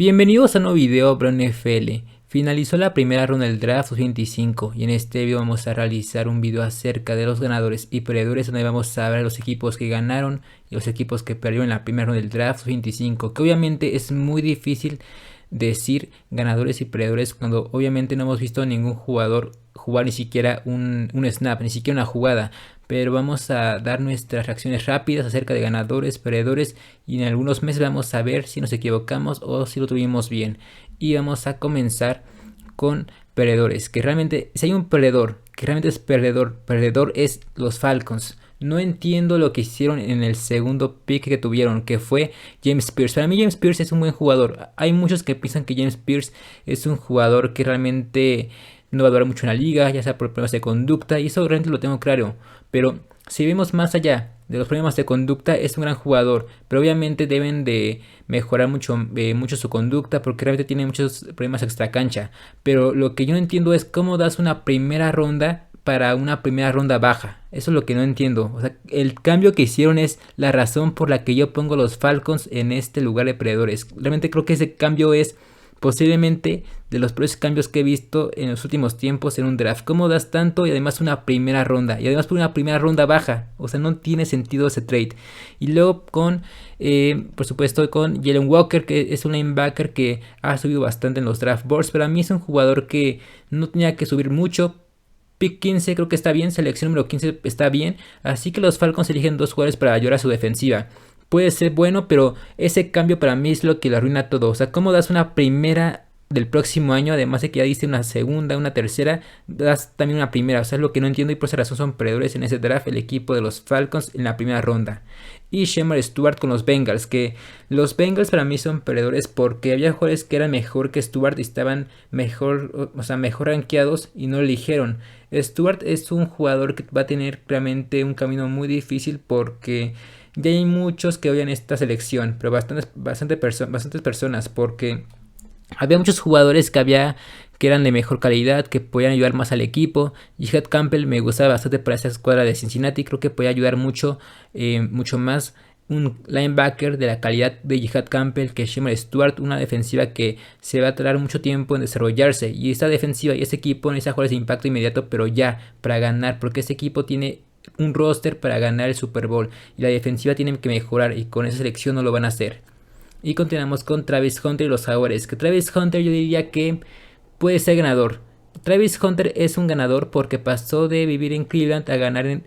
Bienvenidos a un nuevo video Pro NFL. Finalizó la primera ronda del draft 2025 y en este video vamos a realizar un video acerca de los ganadores y perdedores, donde vamos a ver los equipos que ganaron y los equipos que perdieron en la primera ronda del draft 2025, que obviamente es muy difícil decir ganadores y perdedores cuando obviamente no hemos visto ningún jugador jugar ni siquiera un snap, ni siquiera una jugada. Pero vamos a dar nuestras reacciones rápidas acerca de ganadores, perdedores, y en algunos meses vamos a ver si nos equivocamos o si lo tuvimos bien. Y vamos a comenzar con perdedores, que realmente, si hay un perdedor que realmente es perdedor es los Falcons. No entiendo lo que hicieron en el segundo pick que tuvieron, que fue James Pierce. Para mí James Pierce es un buen jugador. Hay muchos que piensan que James Pierce es un jugador que realmente no va a durar mucho en la liga, ya sea por problemas de conducta, y eso realmente lo tengo claro. Pero si vemos más allá de los problemas de conducta, es un gran jugador, pero obviamente deben de mejorar mucho su conducta, porque realmente tiene muchos problemas extra cancha. Pero lo que yo no entiendo es cómo das una primera ronda para una primera ronda baja. Eso es lo que no entiendo. O sea, el cambio que hicieron es la razón por la que yo pongo los Falcons en este lugar de perdedores. Realmente creo que ese cambio es posiblemente de los peores cambios que he visto en los últimos tiempos en un draft. ¿Cómo das tanto y además una primera ronda? Y además por una primera ronda baja. O sea, no tiene sentido ese trade. Y luego con, por supuesto, con Jalen Walker, que es un linebacker que ha subido bastante en los draft boards. Pero a mí es un jugador que no tenía que subir mucho. Pick 15 creo que está bien, selección número 15 está bien. Así que los Falcons eligen dos jugadores para ayudar a su defensiva. Puede ser bueno, pero ese cambio para mí es lo que lo arruina todo. O sea, ¿cómo das una primera del próximo año? Además de que ya diste una segunda, una tercera, das también una primera. O sea, es lo que no entiendo y por esa razón son perdedores en ese draft el equipo de los Falcons en la primera ronda. Y Shemar Stewart con los Bengals, que los Bengals para mí son perdedores porque había jugadores que eran mejor que Stewart y estaban mejor, o sea, mejor rankeados y no lo eligieron. Stewart es un jugador que va a tener realmente un camino muy difícil porque ya hay muchos que odian esta selección, pero bastantes personas, porque había muchos jugadores que eran de mejor calidad, que podían ayudar más al equipo. Jihad Campbell me gustaba bastante para esta escuadra de Cincinnati, creo que podía ayudar mucho más un linebacker de la calidad de Jihad Campbell que Shemar Stewart, una defensiva que se va a tardar mucho tiempo en desarrollarse, y esta defensiva y este equipo necesita jugadores de impacto inmediato, pero ya para ganar, porque este equipo tiene un roster para ganar el Super Bowl y la defensiva tiene que mejorar, y con esa selección no lo van a hacer. Y continuamos con Travis Hunter y los Jaguares, que Travis Hunter yo diría que puede ser ganador. Travis Hunter es un ganador porque pasó de vivir en Cleveland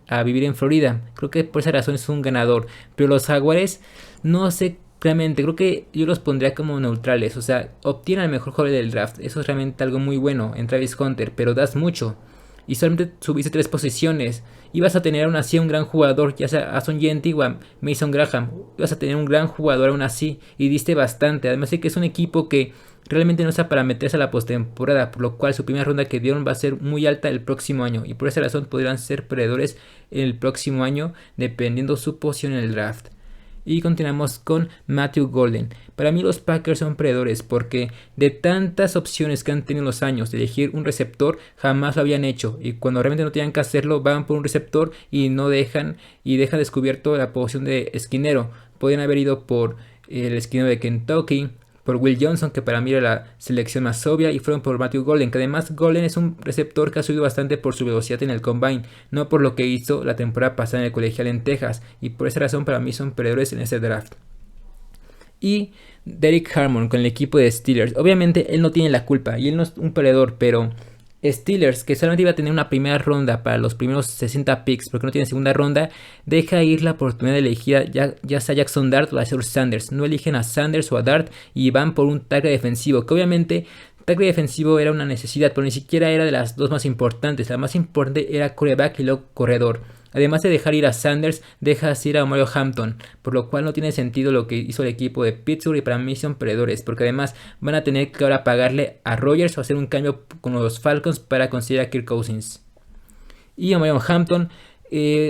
a vivir en Florida. Creo que por esa razón es un ganador. Pero los Jaguares, no sé realmente, creo que yo los pondría como neutrales. O sea, obtienen al mejor jugador del draft. Eso es realmente algo muy bueno en Travis Hunter, pero das mucho y solamente subiste 3 posiciones. Ibas a tener aún así un gran jugador, ya sea Ason Gentry o a Mason Graham. Ibas a tener un gran jugador aún así y diste bastante. Además de que es un equipo que realmente no está para meterse a la postemporada, por lo cual su primera ronda que dieron va a ser muy alta el próximo año, y por esa razón podrían ser perdedores el próximo año dependiendo su posición en el draft. Y continuamos con Matthew Golden. Para mí los Packers son perdedores porque de tantas opciones que han tenido en los años de elegir un receptor, jamás lo habían hecho. Y cuando realmente no tenían que hacerlo, van por un receptor y no dejan descubierto la posición de esquinero. Podrían haber ido por el esquinero de Kentucky, por Will Johnson, que para mí era la selección más obvia, y fueron por Matthew Golden, que además Golden es un receptor que ha subido bastante por su velocidad en el combine, no por lo que hizo la temporada pasada en el colegial en Texas, y por esa razón para mí son perdedores en ese draft. Y Derek Harmon con el equipo de Steelers, obviamente él no tiene la culpa y él no es un perdedor, pero Steelers, que solamente iba a tener una primera ronda para los primeros 60 picks porque no tiene segunda ronda, deja ir la oportunidad de elegir ya sea Jackson Dart o a Sir Sanders. No eligen a Sanders o a Dart y van por un tackle defensivo, que obviamente tackle defensivo era una necesidad, pero ni siquiera era de las dos más importantes. La más importante era quarterback y luego corredor. Además de dejar ir a Sanders, dejas ir a Mario Hampton, por lo cual no tiene sentido lo que hizo el equipo de Pittsburgh, y para mí son perdedores, porque además van a tener que ahora pagarle a Rodgers o hacer un cambio con los Falcons para conseguir a Kirk Cousins. Y a Mario Hampton,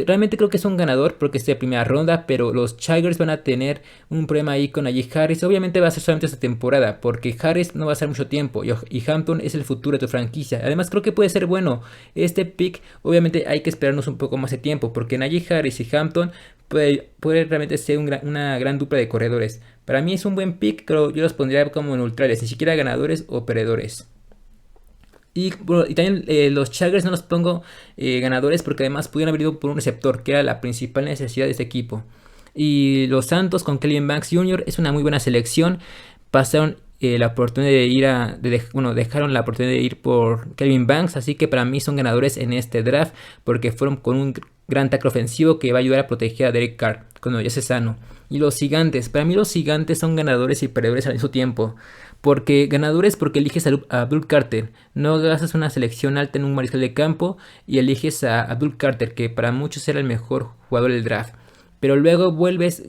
realmente creo que es un ganador porque es de primera ronda, pero los Chargers van a tener un problema ahí con Najee Harris. Obviamente va a ser solamente esta temporada porque Harris no va a ser mucho tiempo y Hampton es el futuro de tu franquicia. Además creo que puede ser bueno este pick. Obviamente hay que esperarnos un poco más de tiempo porque Najee Harris y Hampton puede realmente ser una gran dupla de corredores. Para mí es un buen pick, pero yo los pondría como neutrales, ni siquiera ganadores o perdedores. Y también los Chargers no los pongo ganadores porque además pudieron haber ido por un receptor, que era la principal necesidad de este equipo. Y los Santos con Kelvin Banks Jr. es una muy buena selección. Pasaron la oportunidad de ir dejaron la oportunidad de ir por Kelvin Banks, así que para mí son ganadores en este draft porque fueron con un gran tackle ofensivo que va a ayudar a proteger a Derek Carr cuando ya esté sano. Y los Gigantes, para mí los Gigantes son ganadores y perdedores al mismo tiempo. Porque ganadores porque eliges a Abdul Carter, no gastas una selección alta en un mariscal de campo y eliges a Abdul Carter, que para muchos era el mejor jugador del draft. Pero luego vuelves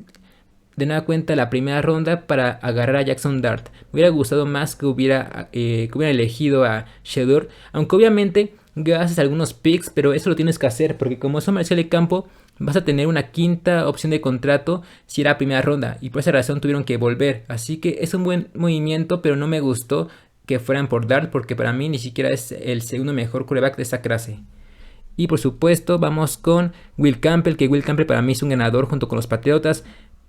de nueva cuenta la primera ronda para agarrar a Jackson Dart. Me hubiera gustado más que hubiera elegido a Shedeur, aunque obviamente gastas algunos picks, pero eso lo tienes que hacer porque como es un mariscal de campo vas a tener una quinta opción de contrato si era primera ronda y por esa razón tuvieron que volver. Así que es un buen movimiento, pero no me gustó que fueran por Dart porque para mí ni siquiera es el segundo mejor quarterback de esa clase. Y por supuesto vamos con Will Campbell, que Will Campbell para mí es un ganador junto con los Patriotas.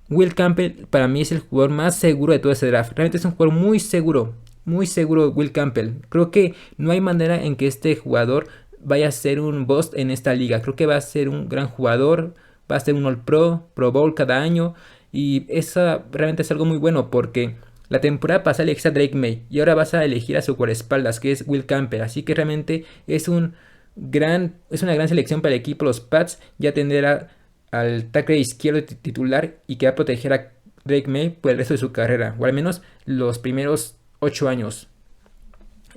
Will Campbell para mí es el jugador más seguro de todo ese draft. Realmente es un jugador muy seguro Will Campbell. Creo que no hay manera en que este jugador vaya a ser un bust en esta liga. Creo que va a ser un gran jugador, va a ser un All Pro, Pro Bowl cada año. Y eso realmente es algo muy bueno porque la temporada pasada elegiste a Drake May y ahora vas a elegir a su guardaespaldas, que es Will Campbell. Así que realmente es una gran selección para el equipo. Los Pats ya tendrá al tackle izquierdo titular y que va a proteger a Drake May por el resto de su carrera, o al menos los primeros 8 años.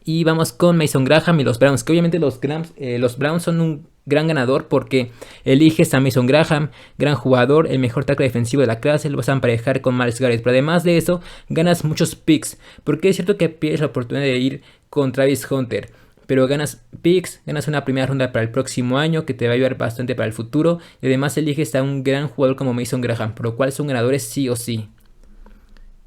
Y vamos con Mason Graham y los Browns, que obviamente los Browns son un gran ganador porque eliges a Mason Graham, gran jugador, el mejor tackle defensivo de la clase, lo vas a emparejar con Myles Garrett, pero además de eso ganas muchos picks, porque es cierto que pierdes la oportunidad de ir con Travis Hunter, pero ganas picks, ganas una primera ronda para el próximo año que te va a ayudar bastante para el futuro, y además eliges a un gran jugador como Mason Graham, por lo cual son ganadores sí o sí.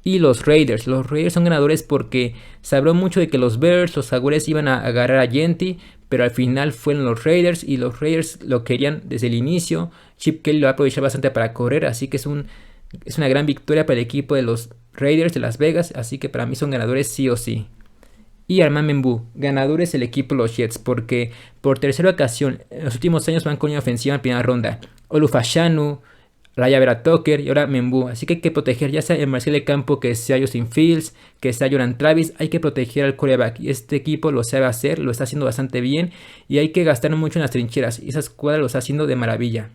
Y los Raiders son ganadores porque se habló mucho de que los Bears, los Jaguares iban a agarrar a Gentry, pero al final fueron los Raiders y los Raiders lo querían desde el inicio. Chip Kelly lo va a aprovechar bastante para correr, así que es una gran victoria para el equipo de los Raiders de Las Vegas, así que para mí son ganadores sí o sí. Y Armand Membou, ganadores el equipo de los Jets, porque por tercera ocasión en los últimos años van con una ofensiva en primera ronda. Olufashanu, Raya Vera Tucker y ahora Membou. Así que hay que proteger ya sea el mariscal de campo, que sea Justin Fields, que sea Jordan Travis. Hay que proteger al quarterback. Y este equipo lo sabe hacer, lo está haciendo bastante bien. Y hay que gastar mucho en las trincheras. Y esa escuadra lo está haciendo de maravilla.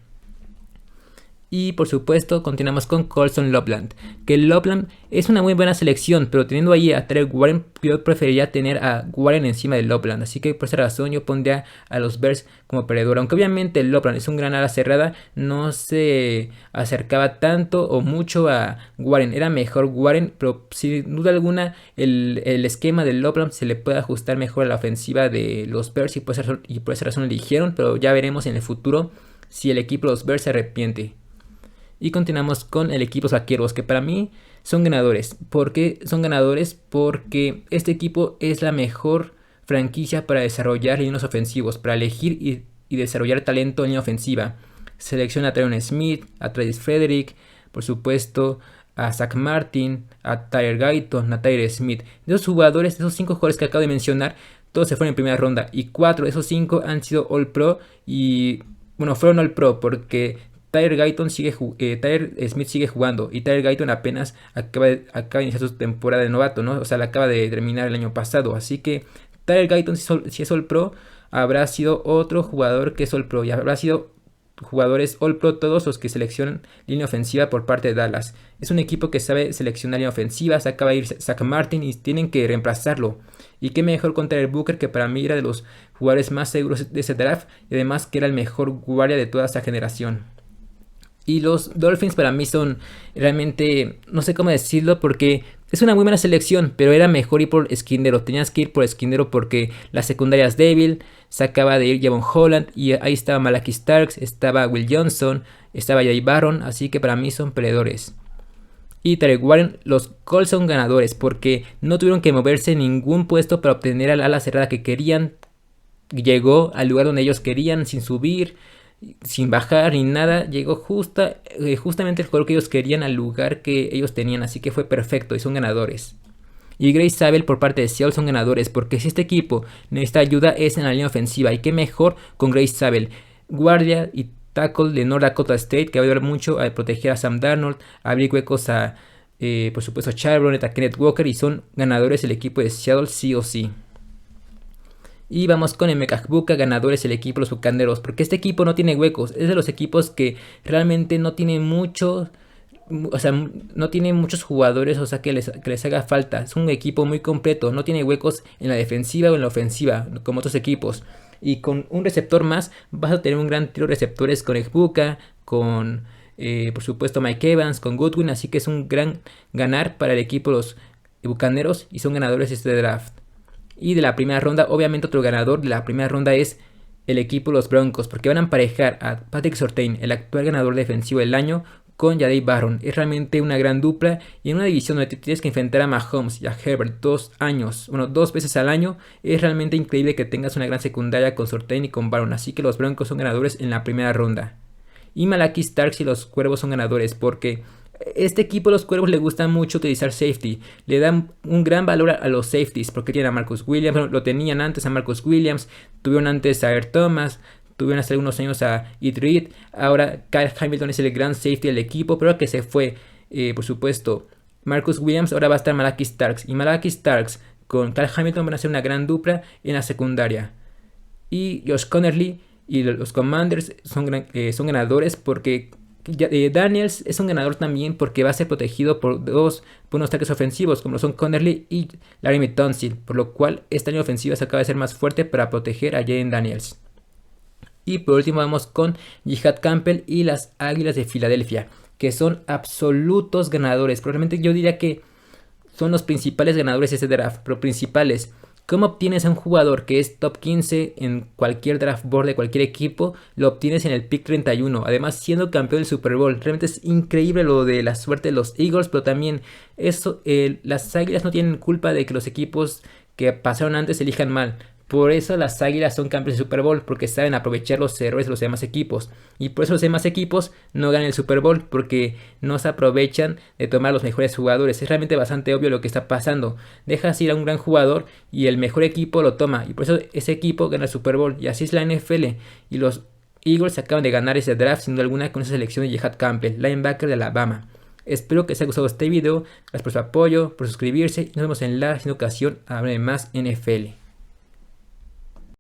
Y por supuesto continuamos con Colson Loveland, que Loveland es una muy buena selección, pero teniendo ahí a Trey Warren, yo preferiría tener a Warren encima de Loveland, así que por esa razón yo pondría a los Bears como perdedor, aunque obviamente Loveland es un gran ala cerrada, no se acercaba tanto o mucho a Warren, era mejor Warren, pero sin duda alguna el esquema de Loveland se le puede ajustar mejor a la ofensiva de los Bears y por esa razón lo eligieron, pero ya veremos en el futuro si el equipo de los Bears se arrepiente. Y continuamos con el equipo Vaqueros, que para mí son ganadores. ¿Por qué son ganadores? Porque este equipo es la mejor franquicia para desarrollar líneas ofensivos, para elegir y desarrollar talento en línea ofensiva. Selecciona a Tyron Smith, a Travis Frederick, por supuesto a Zach Martin, a Tyler Guyton, a Tyler Smith. De esos jugadores, de esos 5 jugadores que acabo de mencionar, todos se fueron en primera ronda. Y 4 de esos 5 han sido All Pro. Y bueno, fueron All Pro porque Tyler Smith sigue jugando y Tyler Guyton apenas acaba de iniciar su temporada de novato, ¿no? O sea, la acaba de terminar el año pasado. Así que Tyler Guyton, si es All Pro, habrá sido otro jugador que es All Pro y habrá sido jugadores All Pro todos los que seleccionan línea ofensiva por parte de Dallas. Es un equipo que sabe seleccionar línea ofensiva, se acaba de ir Zach Martin y tienen que reemplazarlo. Y qué mejor con Tyler Booker, que para mí era de los jugadores más seguros de ese draft y además que era el mejor guardia de toda esa generación. Y los Dolphins para mí son realmente, no sé cómo decirlo, porque es una muy buena selección, pero era mejor ir por esquinero. Tenías que ir por esquinero porque la secundaria es débil. Se acaba de ir Javon Holland y ahí estaba Malachi Starks, estaba Will Johnson, estaba Jay Barron, así que para mí son perdedores. Y Tarek Warren, los Colts son ganadores porque no tuvieron que moverse en ningún puesto para obtener al ala cerrada que querían. Llegó al lugar donde ellos querían sin subir. sin bajar ni nada, llegó justamente el jugador que ellos querían al lugar que ellos tenían, así que fue perfecto y son ganadores. Y Grace Sabel por parte de Seattle son ganadores, porque si este equipo necesita ayuda es en la línea ofensiva, y qué mejor con Grace Sabel, guardia y tackle de North Dakota State, que va a ayudar mucho a proteger a Sam Darnold, a abrir huecos a, por supuesto, a Charbonnet, a Kenneth Walker, y son ganadores el equipo de Seattle sí o sí. Y vamos con el Mekakbuka, ganadores el equipo los Bucaneros, porque este equipo no tiene huecos, es de los equipos que realmente no tiene mucho, o sea, no tiene muchos jugadores, o sea, que les haga falta. Es un equipo muy completo, no tiene huecos en la defensiva o en la ofensiva, como otros equipos. Y con un receptor más, vas a tener un gran tiro de receptores con Ekbuka, con, por supuesto, Mike Evans, con Goodwin. Así que es un gran ganar para el equipo los Bucaneros y son ganadores de este draft. Y de la primera ronda, obviamente otro ganador de la primera ronda es el equipo los Broncos, porque van a emparejar a Patrick Surtain, el actual ganador defensivo del año, con Jahdae Barron. Es realmente una gran dupla, y en una división donde te tienes que enfrentar a Mahomes y a Herbert 2 veces al año, es realmente increíble que tengas una gran secundaria con Surtain y con Barron. Así que los Broncos son ganadores en la primera ronda. Y Malaki Starks y los Cuervos son ganadores, porque este equipo, los Cuervos, le gusta mucho utilizar safety. Le dan un gran valor a los safeties, porque tienen a Marcus Williams. Bueno, lo tenían antes a Marcus Williams, tuvieron antes a Earl Thomas, tuvieron hace algunos años a Ed Reed. Ahora Kyle Hamilton es el gran safety del equipo, pero que se fue, por supuesto, Marcus Williams, ahora va a estar Malaki Starks. Y Malaki Starks con Kyle Hamilton van a ser una gran dupla en la secundaria. Y Josh Connerly y los Commanders son ganadores, porque Daniels es un ganador también, porque va a ser protegido por unos tackles ofensivos como son Connerly y Laramie Tunsil, por lo cual esta línea ofensiva se acaba de ser más fuerte para proteger a Jaden Daniels. Y por último vamos con Jihad Campbell y las Águilas de Filadelfia, que son absolutos ganadores. Probablemente yo diría que son los principales ganadores de este draft, pero principales. ¿Cómo obtienes a un jugador que es top 15 en cualquier draft board de cualquier equipo? Lo obtienes en el pick 31, además siendo campeón del Super Bowl. Realmente es increíble lo de la suerte de los Eagles, pero también eso, las Águilas no tienen culpa de que los equipos que pasaron antes elijan mal. Por eso las Águilas son campeones de Super Bowl, porque saben aprovechar los errores de los demás equipos. Y por eso los demás equipos no ganan el Super Bowl, porque no se aprovechan de tomar los mejores jugadores. Es realmente bastante obvio lo que está pasando. Dejas ir a un gran jugador y el mejor equipo lo toma. Y por eso ese equipo gana el Super Bowl. Y así es la NFL. Y los Eagles acaban de ganar ese draft sin duda alguna con esa selección de Jihad Campbell, linebacker de Alabama. Espero que les haya gustado este video. Gracias por su apoyo, por suscribirse. Y nos vemos en la siguiente ocasión a hablar de más NFL.